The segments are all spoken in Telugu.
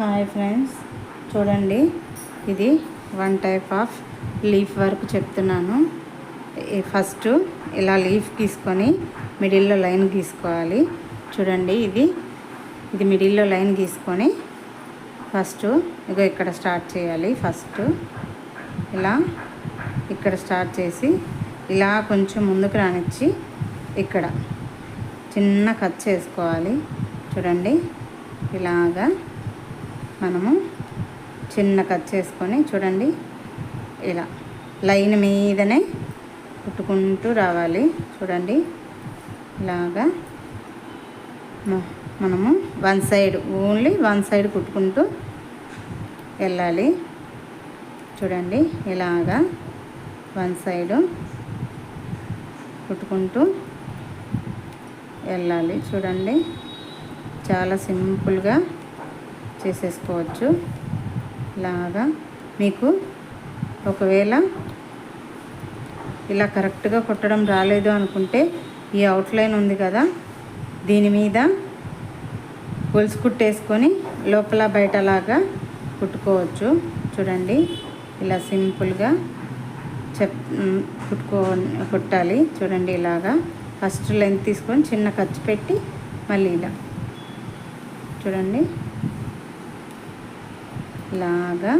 హాయ్ ఫ్రెండ్స్, చూడండి ఇది one type of leaf work చెప్తున్నాను. ఫస్ట్ ఇలా లీఫ్ గీసుకొని మిడిల్లో లైన్ గీసుకోవాలి. చూడండి ఇది మిడిల్లో లైన్ గీసుకొని ఫస్ట్ ఇగో ఇక్కడ స్టార్ట్ చేయాలి. ఫస్ట్ ఇలా ఇక్కడ స్టార్ట్ చేసి ఇలా కొంచెం ముందుకు రానిచ్చి ఇక్కడ చిన్న కట్ చేసుకోవాలి. చూడండి ఇలాగా మనము చిన్న కట్ చేసుకొని చూడండి ఇలా లైన్ మీదనే కుట్టుకుంటూ రావాలి. చూడండి ఇలాగా మనము ఓన్లీ వన్ సైడ్ కుట్టుకుంటూ వెళ్ళాలి. చూడండి ఇలాగా వన్ సైడు కుట్టుకుంటూ వెళ్ళాలి. చూడండి చాలా సింపుల్గా చేసేసుకోవచ్చు. ఇలాగా మీకు ఒకవేళ ఇలా కరెక్ట్గా కుట్టడం రాలేదు అనుకుంటే ఈ అవుట్లైన్ ఉంది కదా, దీని మీద గొలుసు కుట్టేసుకొని లోపల బయటలాగా కుట్టుకోవచ్చు. చూడండి ఇలా సింపుల్గా కుట్టాలి. చూడండి ఇలాగా ఫస్ట్ లెంత్ తీసుకొని చిన్న ఖర్చు పెట్టి మళ్ళీ ఇలా చూడండి ఇలాగా.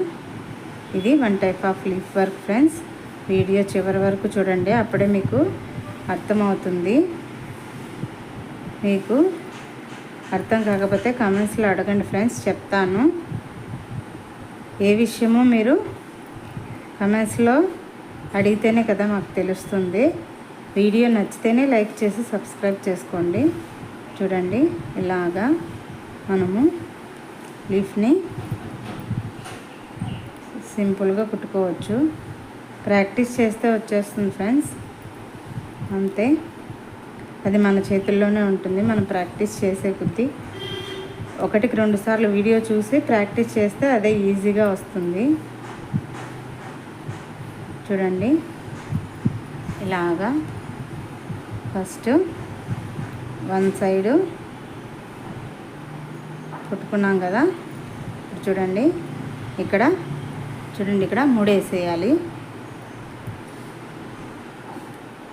ఇది one type of leaf work friends. Video చివరి వరకు చూడండి, అప్పుడే మీకు అర్థమవుతుంది. మీకు అర్థం కాకపోతే కామెంట్స్లో అడగండి ఫ్రెండ్స్, చెప్తాను. ఏ విషయమో మీరు కామెంట్స్లో అడిగితేనే కదా మాకు తెలుస్తుంది. వీడియో నచ్చితేనే లైక్ చేసి సబ్స్క్రైబ్ చేసుకోండి. చూడండి ఇలాగా మనము లీఫ్ని సింపుల్గా కుట్టుకోవచ్చు. ప్రాక్టీస్ చేస్తే వచ్చేస్తుంది ఫ్రెండ్స్, అంతే. అది మన చేతుల్లోనే ఉంటుంది. మనం ప్రాక్టీస్ చేసే కొద్దీ 1-2 సార్లు వీడియో చూసి ప్రాక్టీస్ చేస్తే అదే ఈజీగా వస్తుంది. చూడండి ఇలాగా ఫస్ట్ వన్ సైడు కుట్టుకున్నాం కదా. ఇప్పుడు చూడండి ఇక్కడ ముడేసేయాలి.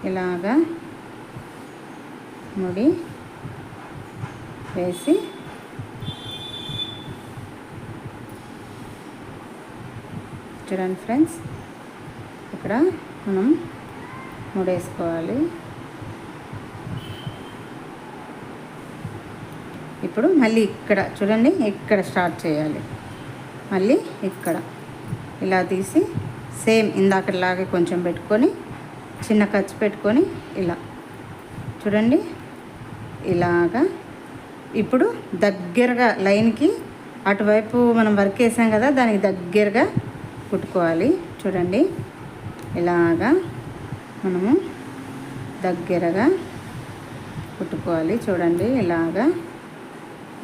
ఇలాగా ముడి వేసి చూడండి ఫ్రెండ్స్, ఇక్కడ మనం ముడేసుకోవాలి. ఇప్పుడు మళ్ళీ ఇక్కడ చూడండి ఇక్కడ స్టార్ట్ చేయాలి. మళ్ళీ ఇక్కడ ఇలా తీసి సేమ్ ఇందాకలాగే కొంచెం పెట్టుకొని చిన్న ఖర్చు పెట్టుకొని ఇలా చూడండి ఇలాగా. ఇప్పుడు దగ్గరగా లైన్కి అటువైపు మనం వర్క్ వేసాం కదా, దానికి దగ్గరగా కుట్టుకోవాలి. చూడండి ఇలాగా మనము దగ్గరగా కుట్టుకోవాలి. చూడండి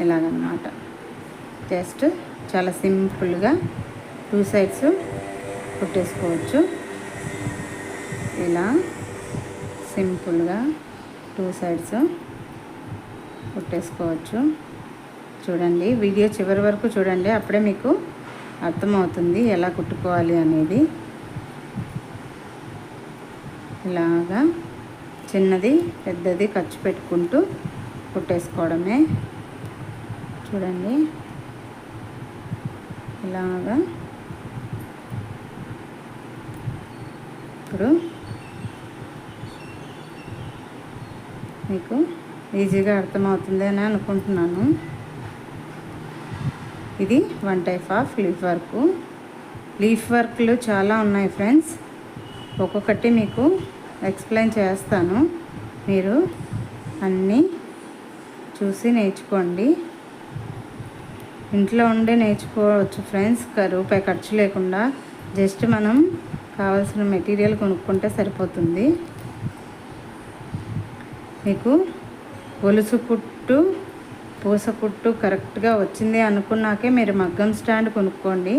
ఇలాగనమాట. జస్ట్ చాలా సింపుల్గా 2 సైడ్స్ కుట్టేసుకోవచ్చు. ఇలా సింపుల్గా 2 సైడ్స్ కుట్టేసుకోవచ్చు. చూడండి వీడియో చివరి వరకు చూడండి, అప్పుడే మీకు అర్థమవుతుంది ఎలా కుట్టుకోవాలి అనేది. ఇలాగా చిన్నది పెద్దది ఖర్చు పెట్టుకుంటూ కుట్టేసుకోవడమే. చూడండి ఇలాగా. ఇప్పుడు మీకు ఈజీగా అర్థమవుతుంది అని అనుకుంటున్నాను. ఇది one type of leaf work. Leaf వర్క్లు చాలా ఉన్నాయి ఫ్రెండ్స్, ఒక్కొక్కటి మీకు ఎక్స్ప్లెయిన్ చేస్తాను. మీరు అన్నీ చూసి నేర్చుకోండి. ఇంట్లో ఉండే నేర్చుకోవచ్చు ఫ్రెండ్స్, రూపాయి ఖర్చు లేకుండా. జస్ట్ మనం కావాల్సిన మెటీరియల్ కొనుక్కుంటే సరిపోతుంది. మీకు గొలుసు కుట్టు పూస కుట్టు కరెక్ట్గా వచ్చింది అనుకున్నాకే మీరు మగ్గం స్టాండ్ కొనుక్కోండి.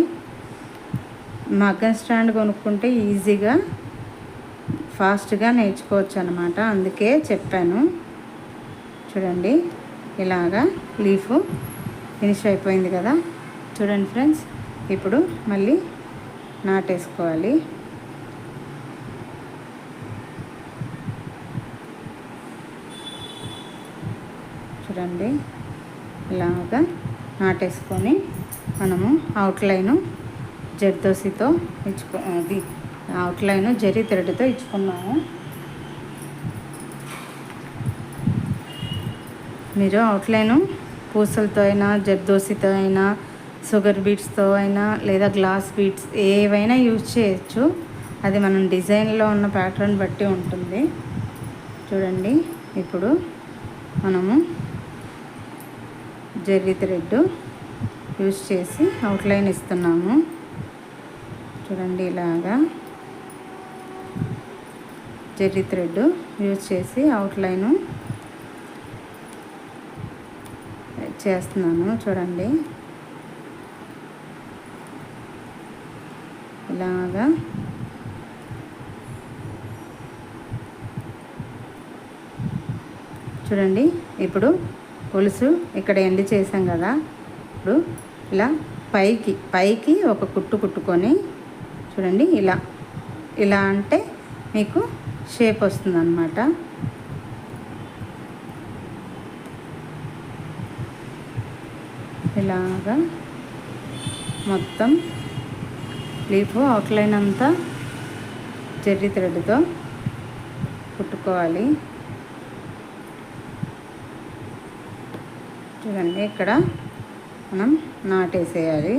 మగ్గం స్టాండ్ కొనుక్కుంటే ఈజీగా ఫాస్ట్గా నేర్చుకోవచ్చు అన్నమాట. అందుకే చెప్పాను. చూడండి ఇలాగా లీఫ్ ఫినిష్ అయిపోయింది కదా. చూడండి ఫ్రెండ్స్, ఇప్పుడు మళ్ళీ నాటేసుకోవాలి. చూడండి, ఇలాగా నాటేసుకొని మనము అవుట్లైను జర్దోసితో అది అవుట్లైన్ జరీ థ్రెడ్తో ఇచ్చుకున్నాము. మీరు అవుట్లైను పూసలతో అయినా, జర్దోసితో అయినా, షుగర్ బీడ్స్తో అయినా, లేదా గ్లాస్ బీడ్స్ ఏవైనా యూజ్ చేయొచ్చు. అది మనం డిజైన్లో ఉన్న ప్యాటర్న్ బట్టి ఉంటుంది. చూడండి, ఇప్పుడు మనము జరీ థ్రెడ్ యూజ్ చేసి అవుట్లైన్ ఇస్తున్నాము. చూడండి, ఇలాగా జరీ థ్రెడ్ యూజ్ చేసి అవుట్లైను చేస్తున్నాను. చూడండి, ఇలాగా చూడండి. ఇప్పుడు గొలుసు ఇక్కడ ఎండ్ చేసాం కదా, ఇప్పుడు ఇలా పైకి ఒక కుట్టు కుట్టుకొని చూడండి, ఇలా అంటే మీకు షేప్ వస్తుంది అన్నమాట. ఇలాగా మొత్తం లీఫ్ అవుట్లైన్ అంతా జరీ థ్రెడ్తో కుట్టుకోవాలి. చూడండి, ఇక్కడ మనం నాటేసేయాలి.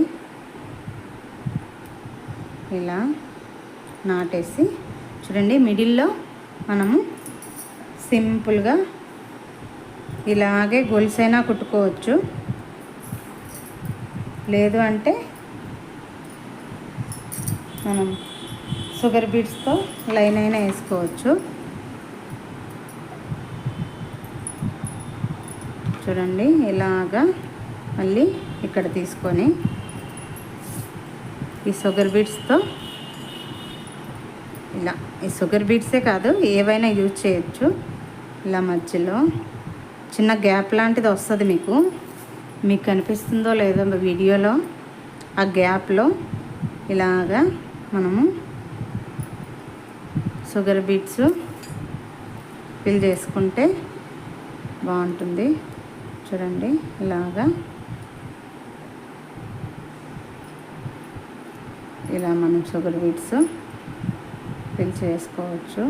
ఇలా నాటేసి చూడండి, మిడిల్లో మనము సింపుల్గా ఇలాగే గొలుసైనా కుట్టుకోవచ్చు, లేదు అంటే మనం షుగర్ బీడ్స్తో లైన్ అయినా వేసుకోవచ్చు. చూడండి, ఇలాగా మళ్ళీ ఇక్కడ తీసుకొని ఈ షుగర్ బీడ్స్తో ఇలా, ఈ షుగర్ బీడ్సే కాదు ఏవైనా యూజ్ చేయొచ్చు. ఇలా మధ్యలో చిన్న గ్యాప్ లాంటిది వస్తుంది, మీకు కనిపిస్తుందో లేదో వీడియోలో. ఆ గ్యాప్లో ఇలాగా మనము షుగర్ బీడ్స్ ఫిల్ చేసుకుంటే బాగుంటుంది. చూడండి, ఇలాగా ఇలా మనం షుగర్ బీడ్స్ ఫిల్ చేసుకోవచ్చు.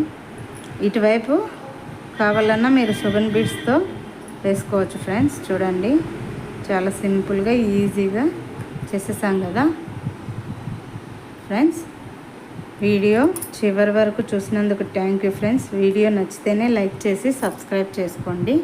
ఇటువైపు కావాలన్నా మీరు షుగర్ బీడ్స్తో వేసుకోవచ్చు ఫ్రెండ్స్. చూడండి, చాలా సింపుల్గా ఈజీగా చేసేసాం కదా ఫ్రెండ్స్. వీడియో చివరి వరకు చూసినందుకు థ్యాంక్ యూ ఫ్రెండ్స్. వీడియో నచ్చితేనే లైక్ చేసి సబ్స్క్రైబ్ చేసుకోండి.